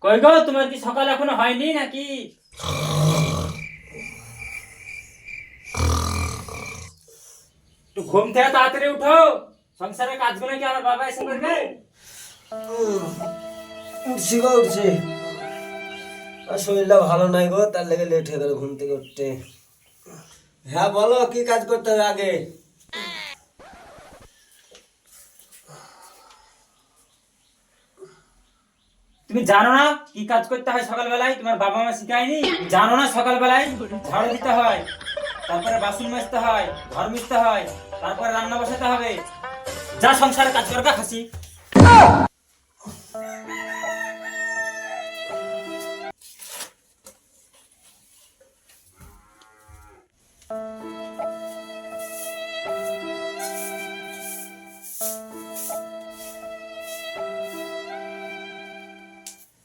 কই গো, তোমার কি সকাল এখনো হয়নি নাকি? একটু ঘুম থেকে তাড়াতাড়ি উঠো। সংসারের কাজগুলো কি আমার বাবা এসে করবে? উঠছি গো, উঠছি। আর শরীরটা ভালো নাই গো, তার লেগে লেট হয়ে গেল ঘুম থেকে উঠতে। হ্যাঁ বলো, কি কাজ করতে হবে আগে? তুমি জানো না কি কাজ করতে হয় সকালবেলায়? তোমার বাবা মা শিখায়নি? জানো না সকালবেলায় ঝাড়ু দিতে হয়, তারপরে বাসন মাজতে হয়, ঘর মুছতে হয়, তারপরে রান্না বসাতে হবে। যা সংসারে কাজ করবে খাসি।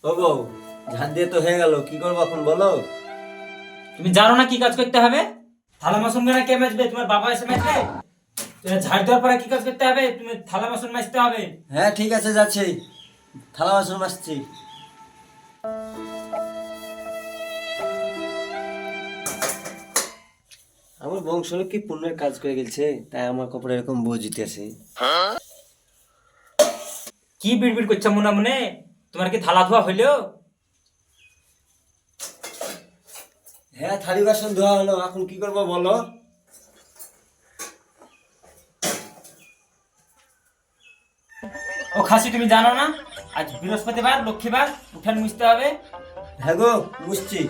ও বউ, ঝাড় দিয়ে তো হয়ে গেল, কি করবো এখন বলো? তুমি জানো না কি কাজ করতে হবে? থালা বাসন গুলো কে মাজবে? তোমার বাবা এসে মাজবে? ঝাড় দেওয়ার পরে কি কাজ করতে হবে? তুমি থালা বাসন মাজতে হবে। হ্যাঁ ঠিক আছে, যাচ্ছি, থালা বাসন মাজছি। আমার বংশ কি পুণ্যের কাজ করে গেছে, তাই আমার কপালে এরকম বোঝ দিতেছে। কি বিড়বিড় করছো মনে মনে? তোমার কি থালা ধোয়া হইলো? হ্যাঁ, থালি বাসন ধোয়া হলো, এখন কি করবো বলো? ও খাসি, তুমি জানো না আজ বৃহস্পতিবার, লক্ষ্মীবার, উঠান মুছতে হবে? হ্যাঁ গো, বুঝছি।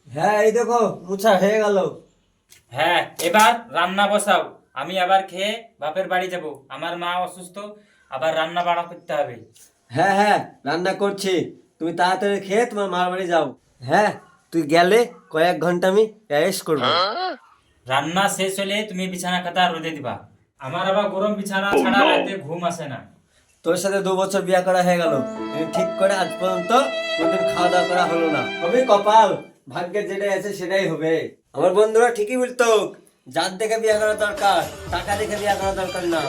হ্যাঁ এই দেখো, মুছা হয়ে গেল। হ্যাঁ, এবার রান্না বসাও। আমি আবার খেয়ে বাপের বাড়ি যাব। আমার মা অসুস্থ, আবার রান্না বাড়া করতে হবে। হ্যাঁ হ্যাঁ, রান্না করছি, তুমি তাড়াতাড়ি খেয়ে তোমার মার বাড়ি যাও। হ্যাঁ, তুই গেলে কয়েক ঘন্টা আমি রেস্ট করবো। রান্না শেষ হলে তুমি বিছানা খাতা রোদে দিবা। আমার আবার গরম বিছানা ছাড়া রাতে ঘুম আসে না। তোর সাথে 2 বছর বিয়ে করা হয়ে গেল, কিন্তু ঠিক করে আজ পর্যন্ত কোনদিন খাওয়া দাওয়া করা হলো না। হবে কপাল, ভাগ্যের যেটাই আছে সেটাই হবে। আমার বন্ধুরা ঠিকই বলতো, জাত দেখে বিয়ে করা দরকার, টাকা দেখে বিয়ে করা দরকার না।